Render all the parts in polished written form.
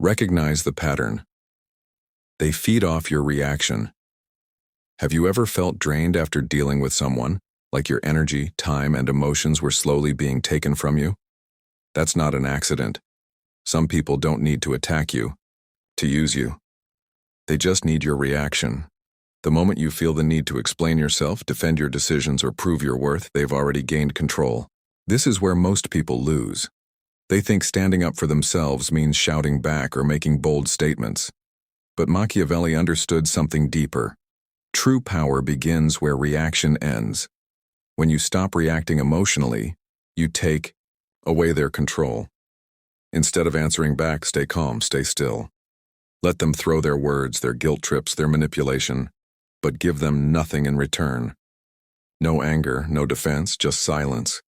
Recognize the pattern. They feed off your reaction. Have you ever felt drained after dealing with someone, like your energy, time, and emotions were slowly being taken from you? That's not an accident. Some people don't need to attack you, to use you. They just need your reaction. The moment you feel the need to explain yourself, defend your decisions, or prove your worth, they've already gained control. This is where most people lose. They think standing up for themselves means shouting back or making bold statements. But Machiavelli understood something deeper. True power begins where reaction ends. When you stop reacting emotionally, you take away their control. Instead of answering back, stay calm, stay still. Let them throw their words, their guilt trips, their manipulation, but give them nothing in return. No anger, no defense, just silence.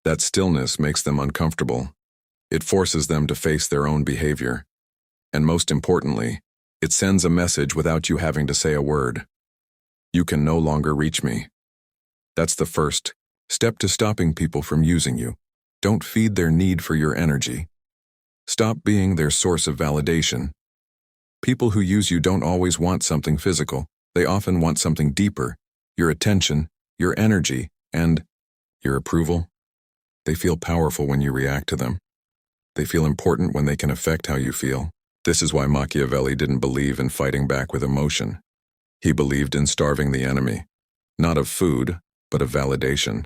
That stillness makes them uncomfortable. It forces them to face their own behavior. And most importantly, it sends a message without you having to say a word. You can no longer reach me. That's the first step to stopping people from using you. Don't feed their need for your energy. Stop being their source of validation. People who use you don't always want something physical. They often want something deeper, your attention, your energy, and your approval. They feel powerful when you react to them. They feel important when they can affect how you feel. This is why Machiavelli didn't believe in fighting back with emotion. He believed in starving the enemy, not of food, but of validation.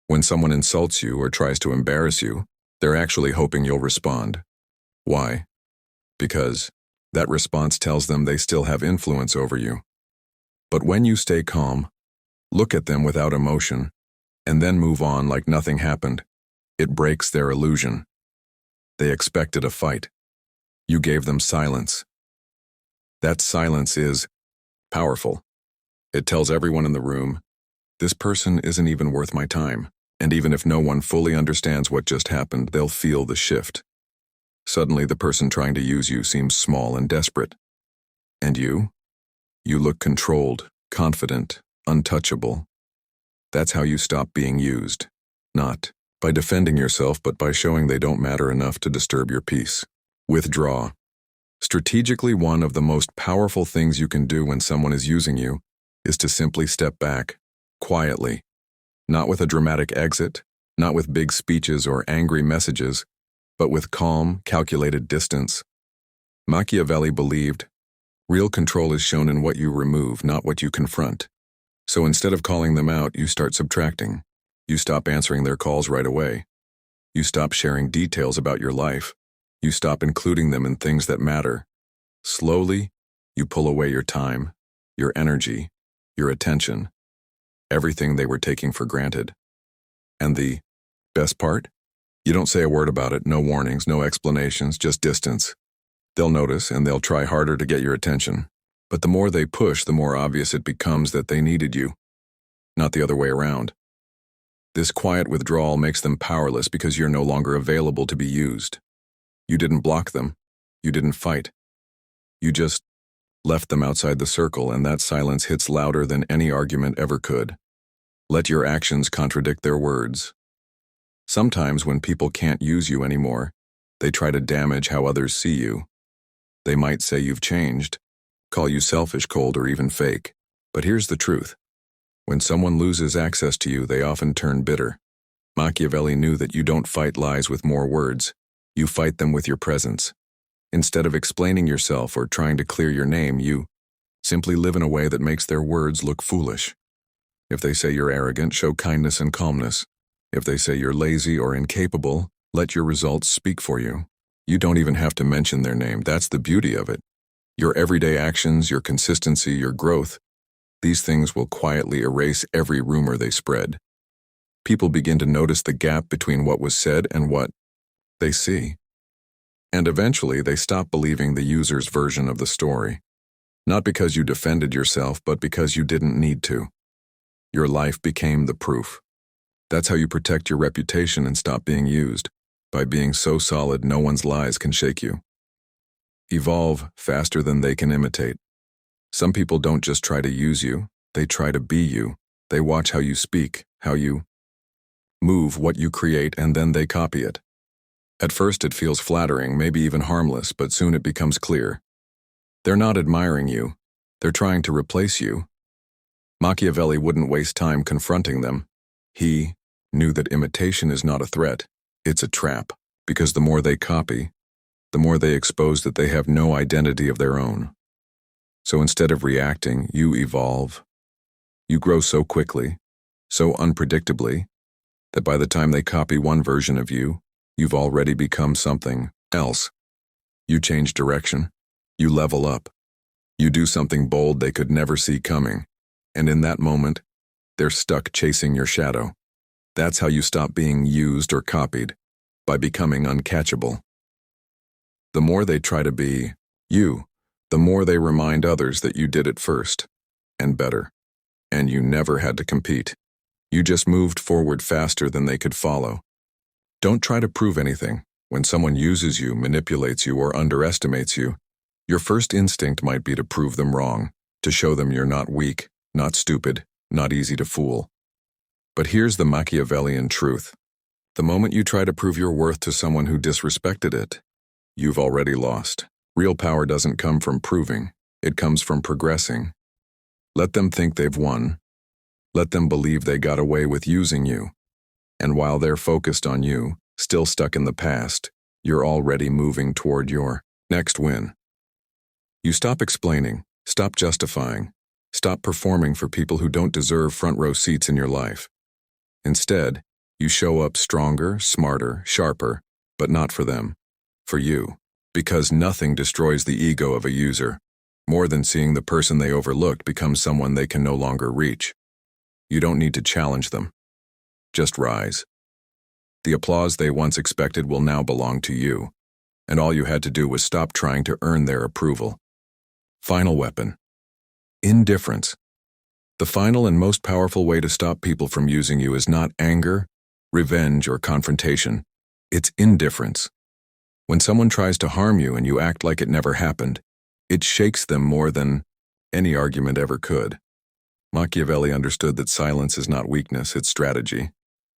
When someone insults you or tries to embarrass you, they're actually hoping you'll respond. Why? Because that response tells them they still have influence over you. But when you stay calm, look at them without emotion, and then move on like nothing happened, it breaks their illusion. They expected a fight. You gave them silence. That silence is powerful. It tells everyone in the room, this person isn't even worth my time. And even if no one fully understands what just happened, they'll feel the shift. Suddenly, the person trying to use you seems small and desperate. And you? You look controlled, confident, untouchable. That's how you stop being used. Not by defending yourself, but by showing they don't matter enough to disturb your peace. Withdraw. Strategically, one of the most powerful things you can do when someone is using you is to simply step back, quietly. Not with a dramatic exit, not with big speeches or angry messages, but with calm, calculated distance. Machiavelli believed, real control is shown in what you remove, not what you confront. So instead of calling them out, you start subtracting. You stop answering their calls right away. You stop sharing details about your life. You stop including them in things that matter. Slowly, you pull away your time, your energy, your attention, everything they were taking for granted. And the best part? You don't say a word about it, no warnings, no explanations, just distance. They'll notice and they'll try harder to get your attention. But the more they push, the more obvious it becomes that they needed you, not the other way around. This quiet withdrawal makes them powerless because you're no longer available to be used. You didn't block them. You didn't fight. You just left them outside the circle, and that silence hits louder than any argument ever could. Let your actions contradict their words. Sometimes when people can't use you anymore, they try to damage how others see you. They might say you've changed, call you selfish, cold, or even fake. But here's the truth. When someone loses access to you, they often turn bitter. Machiavelli knew that you don't fight lies with more words. You fight them with your presence. Instead of explaining yourself or trying to clear your name, you simply live in a way that makes their words look foolish. If they say you're arrogant, show kindness and calmness. If they say you're lazy or incapable, let your results speak for you. You don't even have to mention their name. That's the beauty of it. Your everyday actions, your consistency, your growth, these things will quietly erase every rumor they spread. People begin to notice the gap between what was said and what they see. And eventually, they stop believing the user's version of the story. Not because you defended yourself, but because you didn't need to. Your life became the proof. That's how you protect your reputation and stop being used, by being so solid no one's lies can shake you. Evolve faster than they can imitate. Some people don't just try to use you, they try to be you. They watch how you speak, how you move, what you create, and then they copy it. At first it feels flattering, maybe even harmless, but soon it becomes clear. They're not admiring you. They're trying to replace you. Machiavelli wouldn't waste time confronting them. He knew that imitation is not a threat, it's a trap, because the more they copy, the more they expose that they have no identity of their own. So instead of reacting, you evolve. You grow so quickly, so unpredictably, that by the time they copy one version of you, you've already become something else. You change direction. You level up. You do something bold they could never see coming. And in that moment, they're stuck chasing your shadow. That's how you stop being used or copied, by becoming uncatchable. The more they try to be you, the more they remind others that you did it first, and better. And you never had to compete. You just moved forward faster than they could follow. Don't try to prove anything. When someone uses you, manipulates you, or underestimates you, your first instinct might be to prove them wrong, to show them you're not weak, not stupid, not easy to fool. But here's the Machiavellian truth. The moment you try to prove your worth to someone who disrespected it, you've already lost. Real power doesn't come from proving. It comes from progressing. Let them think they've won. Let them believe they got away with using you. And while they're focused on you, still stuck in the past, you're already moving toward your next win. You stop explaining, stop justifying, stop performing for people who don't deserve front row seats in your life. Instead, you show up stronger, smarter, sharper, but not for them, for you. Because nothing destroys the ego of a user, more than seeing the person they overlooked become someone they can no longer reach. You don't need to challenge them. Just rise. The applause they once expected will now belong to you, and all you had to do was stop trying to earn their approval. Final weapon. Indifference. The final and most powerful way to stop people from using you is not anger, revenge, or confrontation. It's indifference. When someone tries to harm you and you act like it never happened, it shakes them more than any argument ever could. Machiavelli understood that silence is not weakness, it's strategy.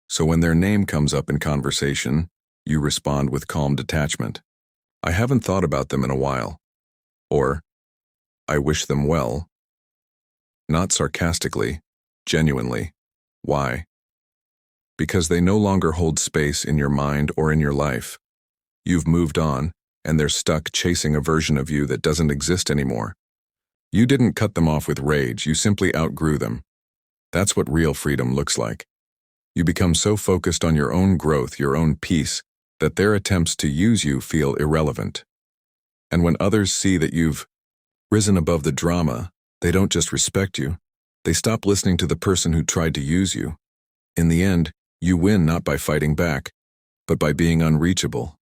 So when their name comes up in conversation, you respond with calm detachment. I haven't thought about them in a while. Or, I wish them well. Not sarcastically, genuinely. Why? Because they no longer hold space in your mind or in your life. You've moved on, and they're stuck chasing a version of you that doesn't exist anymore. You didn't cut them off with rage, you simply outgrew them. That's what real freedom looks like. You become so focused on your own growth, your own peace, that their attempts to use you feel irrelevant. And when others see that you've risen above the drama, they don't just respect you, they stop listening to the person who tried to use you. In the end, you win not by fighting back, but by being unreachable,